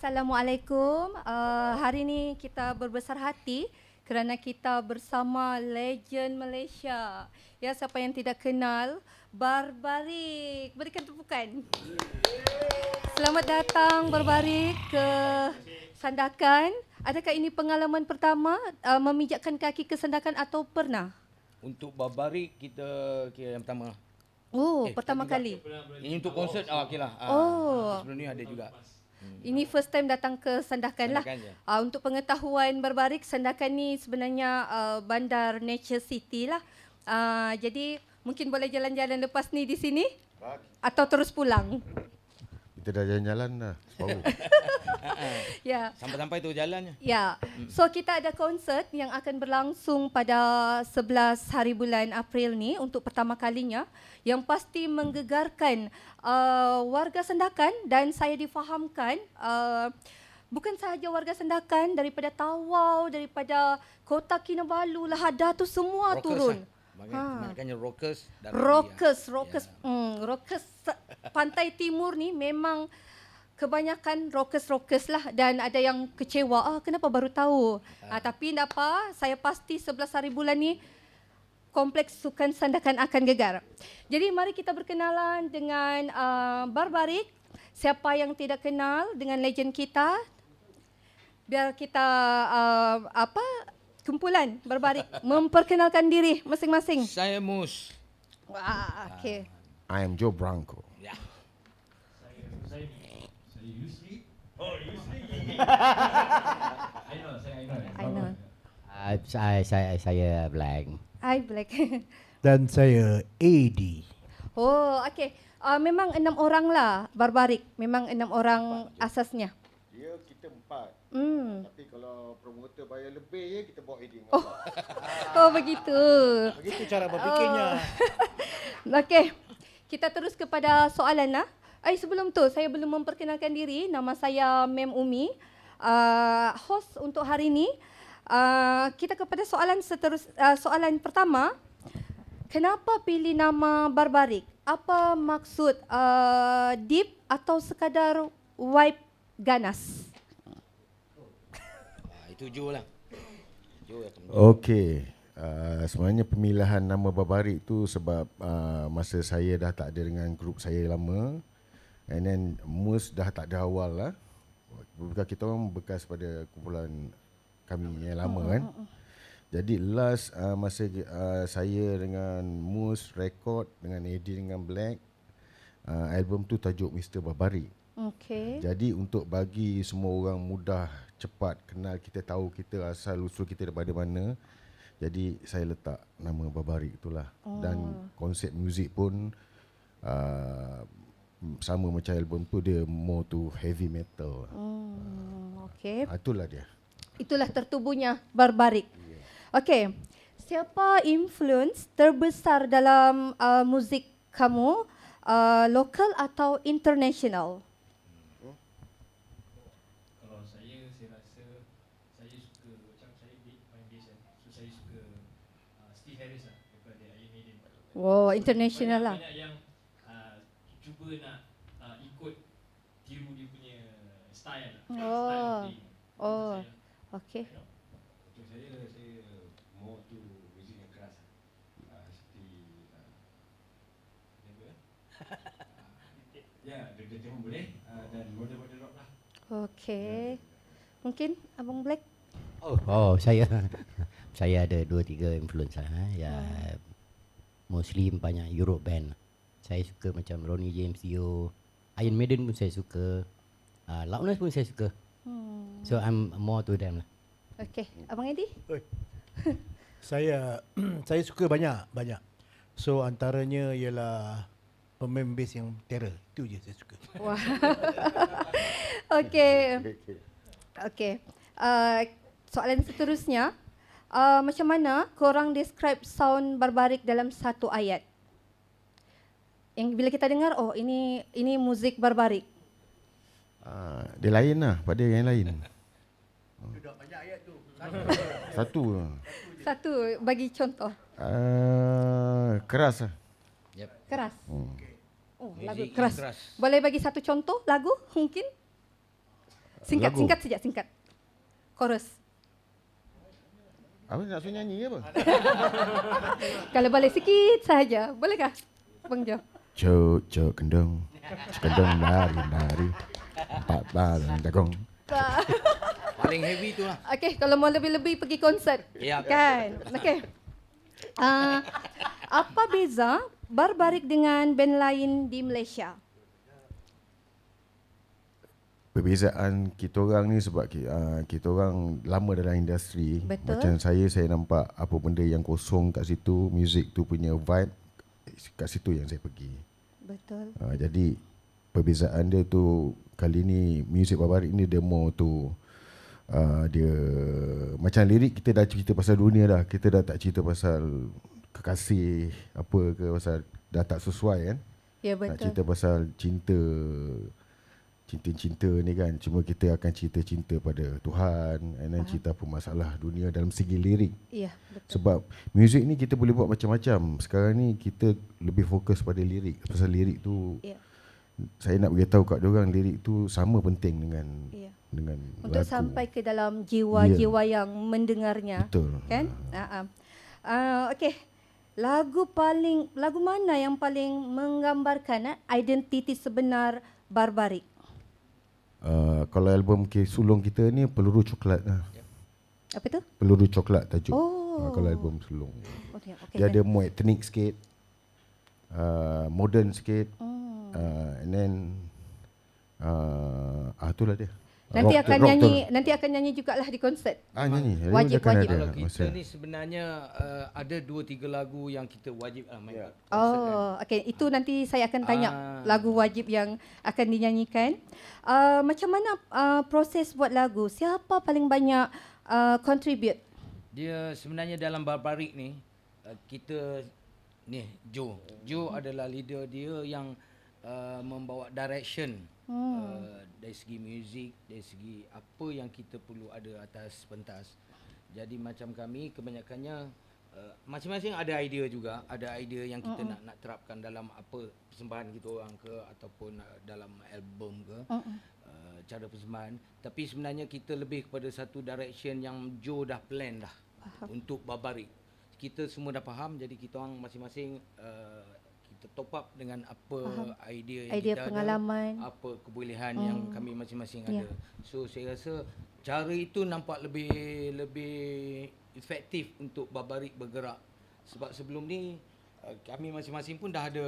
Assalamualaikum. Hari ini kita berbesar hati kerana kita bersama legend Malaysia. Ya, siapa yang tidak kenal, Barbarik. Berikan tepukan. Selamat datang Barbarik ke Sandakan. Adakah ini pengalaman pertama memijakkan kaki ke Sandakan atau pernah? Untuk Barbarik kita kira yang pertama. Pertama kali. Ini untuk konsert okeylah. Sebelum ni ada juga. Ini first time datang ke Sandakan lah. Untuk pengetahuan Barbarik, Sandakan ni sebenarnya bandar nature city lah. Jadi mungkin boleh jalan-jalan lepas ni di sini atau terus pulang. Kita dah jalan-jalan dah. Baru. Ya. Sampai-sampai tu jalannya. Ya. So kita ada konsert yang akan berlangsung pada 11 hari bulan April ni untuk pertama kalinya, yang pasti menggegarkan warga Sandakan, dan saya difahamkan bukan sahaja warga Sandakan, daripada Tawau, daripada Kota Kinabalu, Lahada tu semua rockers turun. Makanya rockers. Rockers. Pantai Timur ni memang kebanyakan rockers lah, dan ada yang kecewa, kenapa baru tahu. Tapi tak apa, saya pasti 11 hari bulan ni Kompleks Sukan Sandakan akan gegar. Jadi mari kita berkenalan dengan Barbarik. Siapa yang tidak kenal dengan legend kita? Biar kita kumpulan Barbarik memperkenalkan diri masing-masing. Saya Mus. Wah, okey. I am Joe Branco. Ya. Saya Yusri. Oh, Yusri. I know. Saya Blank. Hi Black. Dan saya AD. Oh, okey. Memang 6 orang lah Barbarik. Memang 6 orang asasnya. Dia kita 4. Tapi kalau promoter bayar lebih je, kita bawa AD. Oh, begitu. Begitu cara berfikirnya. Okey. Kita terus kepada soalan lah. Sebelum tu saya belum memperkenalkan diri. Nama saya Mem Umi. Host untuk hari ini. Kita kepada soalan pertama. Kenapa pilih nama Barbarik? Apa maksud deep atau sekadar vibe ganas? Itu Joe lah. Okey. Sebenarnya pemilihan nama Barbarik tu sebab masa saya dah tak ada dengan grup saya lama. And then Mus dah tak ada awal lah. Bukan kita orang bekas pada kumpulan kami yang lama kan. Jadi last masa saya dengan Mus record dengan Eddie dengan Black, album tu tajuk Mr. Barbarik. Okey. Jadi untuk bagi semua orang mudah cepat kenal kita, tahu kita asal usul kita daripada mana, jadi saya letak nama Barbarik itulah. Dan konsep muzik pun sama macam album tu, dia more to heavy metal. Okey. Itulah dia. Itulah tertubuhnya Barbarik. Okey. Siapa influence terbesar dalam muzik kamu, lokal atau international? Kalau saya rasa saya suka macam saya main bass kan. So saya suka Steve Harris lah daripada Iron Maiden. Wow, international lah. Banyak yang cuba nak ikut tiru dia punya style lah. Style of playing. Okey. Untuk saya more to muzik yang keras. Seperti ya, dia pun boleh dan modern rock lah. Okey. Mungkin Abang Black? Saya ada 2-3 influence lah. Ya, mostly banyak Europe band. Saya suka macam Ronnie James Dio, Iron Maiden pun saya suka, Loudness pun saya suka. So I'm more to them lah. Okey. Abang Edi? Saya suka banyak. So antaranya ialah pemain bass yang terror. Itu je saya suka. Wah. Okey. Soalan seterusnya. Macam mana korang describe sound Barbarik dalam satu ayat? Yang bila kita dengar, ini muzik Barbarik. Dia lain lah pada yang lain. Sudah banyak ayat tu. Satu Bagi contoh. Keras lah. Keras. Lagu Muzik keras. keras. Boleh bagi satu contoh lagu mungkin? Singkat, Lagu. singkat saja, singkat. Chorus. Apa nak suruh nyanyi apa? Kalau boleh sikit sahaja. Bolehkah? Bang Jo. Cok kendong. Kendong nari. Empat barang dagong. Paling heavy tu lah. Okey, kalau mau lebih-lebih pergi konsert. Ya. Kan? Okey. Apa beza Barbarik dengan band lain di Malaysia? Perbezaan kita orang ni sebab kita orang lama dalam industri. Betul. Macam saya nampak apa benda yang kosong kat situ, music tu punya vibe, kat situ yang saya pergi. Betul. Jadi perbezaan dia tu kali ni music Barbarik ni dia more tu dia macam lirik kita dah cerita pasal dunia dah. Kita dah tak cerita pasal kekasih apa ke, pasal dah tak sesuai kan. Ya, Nak betul. cerita pasal cinta ni kan. Cuma kita akan cinta pada Tuhan, and then cerita apa masalah dunia dalam segi lirik. Ya, betul. Sebab muzik ni kita boleh buat macam-macam. Sekarang ni kita lebih fokus pada lirik. Pasal lirik tu Ya. saya nak beritahu kat diorang, lirik tu sama penting dengan Ya. dengan Untuk lagu. sampai ke dalam jiwa-jiwa yang mendengarnya. Betul. Kan? Okey. Lagu mana yang paling menggambarkan identiti sebenar Barbarik? Kalau album sulung kita ni Peluru Coklat lah. Apa tu? Peluru Coklat tajuk. Oh. Kalau album sulung. Okay, Dia ada more ethnic sikit, modern sikit, and then itulah dia. Nanti Rock akan tu. nyanyi, nanti akan nyanyi jugalah di konsert. Nyanyi. Wajib, Dia akan wajib. ada Kalau kita masa. ni sebenarnya ada 2-3 lagu yang kita wajib main kat konsert kan. Oh, okey. Itu nanti saya akan tanya lagu wajib yang akan dinyanyikan. Macam mana proses buat lagu? Siapa paling banyak contribute? Dia sebenarnya dalam Barbarik ni kita ni Joe adalah leader dia yang membawa direction dari segi muzik, dari segi apa yang kita perlu ada atas pentas. Jadi macam kami kebanyakannya masing-masing ada idea juga, ada idea yang kita nak terapkan dalam apa persembahan kita orang ke ataupun dalam album ke. Cara persembahan, tapi sebenarnya kita lebih kepada satu direction yang Joe dah plan dah untuk Barbarik. Kita semua dah faham, jadi kita orang masing-masing kita top up dengan apa idea yang Idea kita pengalaman. ada, apa kebolehan yang kami masing-masing ada. So saya rasa cara itu nampak lebih efektif untuk Barbarik bergerak. Sebab sebelum ni kami masing-masing pun dah ada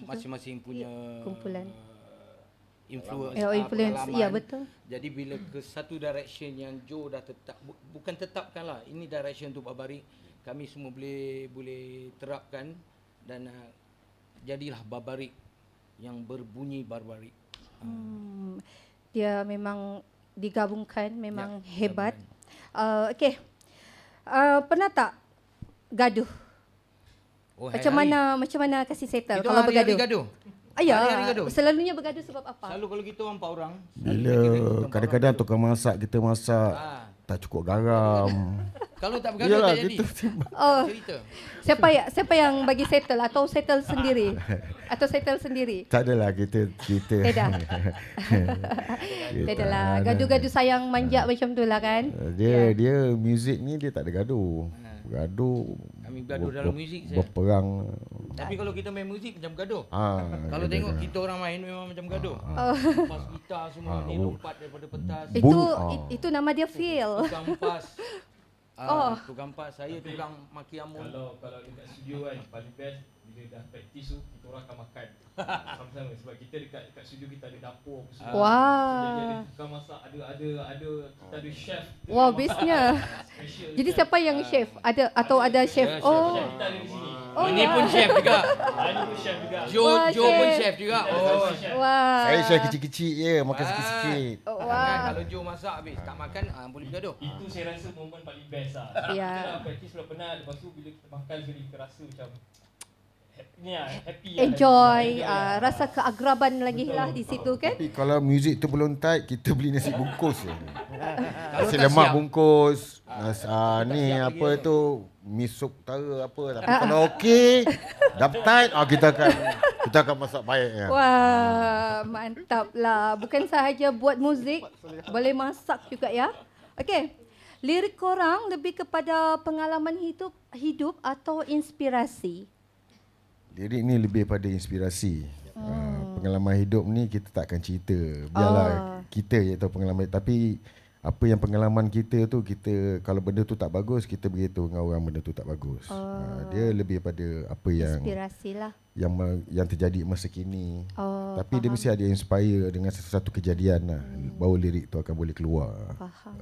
masing-masing punya Kumpulan. influence, Influence. pengalaman. Ya, betul. Jadi bila ke satu direction yang Joe dah tetap, bukan tetapkanlah, ini direction untuk Barbarik, kami semua boleh terapkan dan jadilah Barbarik yang berbunyi Barbarik. Dia memang digabungkan, memang hebat. Okey. Pernah tak gaduh? Oh, Macam mana kasih settle kita kalau hari-hari bergaduh? gaduh. Ya, Hari-hari gaduh. selalunya bergaduh sebab apa? Selalu kalau kita orang 4 orang, Bila kadang-kadang tukang masak kita masak tak cukup garam. kalau tak bergaduh tak jadi. Oh, Cerita. siapa yang bagi settle atau settle sendiri? Atau settle sendiri? Tak adalah kita. Tidak. Tidak lah. Gaduh-gaduh sayang manja macam tu lah kan? Dia muzik ni dia tak ada gaduh. Gaduh. Kami bergaduh dalam muzik saja. Berperang. Tapi kalau kita main muzik macam gaduh. Kalau gaduh. tengok kita orang main memang macam gaduh. Pas gitar semua ni lompat daripada pentas. Itu nama dia feel. Tukang pas. Tukang pas, saya tukang maki amun. Kalau dekat studio kan paling best bila dah practice tu kita orang akan makan sama-sama sebab kita dekat studio kita ada dapur apa semua. Wow. So, jadi ada tukang masak, ada kita ada chef. Wow, bestnya. Special Jadi chef. siapa yang chef? Ada atau ada chef? chef. Oh. Chef kita ada di sini. Oh, Ini ya. pun chef juga. Ini pun chef juga. Joe pun chef. chef juga. Wah. Saya share kecil-kecil je, makan sikit-sikit. Kan kalau Joe masak habis tak makan boleh bergaduh. Itu saya rasa momen paling best lah. Ya. Kita dah practice dah penat, lepas tu bila kita makan sekali kita rasa macam ni lah, happy enjoy, rasa keagraban lagi lah di situ kan. Tapi kalau muzik tu belum tight, kita beli nasi bungkus je. Kalau Nasi tak lemak siap, bungkus, ni siap apa lagi tu, mi sup utara apa. Tapi kalau okey, dah tight, kita akan masak baik ya. Wah, mantap lah. Bukan sahaja buat muzik, boleh masak juga ya. Okey. Lirik korang lebih kepada pengalaman hidup atau inspirasi? Lirik ni lebih pada inspirasi. Pengalaman hidup ni kita tak akan cerita. Biarlah kita je tahu pengalaman. Tapi apa yang pengalaman kita tu, kita kalau benda tu tak bagus, kita beritahu dengan orang benda tu tak bagus. Dia lebih pada apa yang Inspirasi lah. yang terjadi masa kini. Tapi dia faham. mesti ada inspire dengan sesuatu kejadian lah. Baru lirik tu akan boleh keluar. Faham.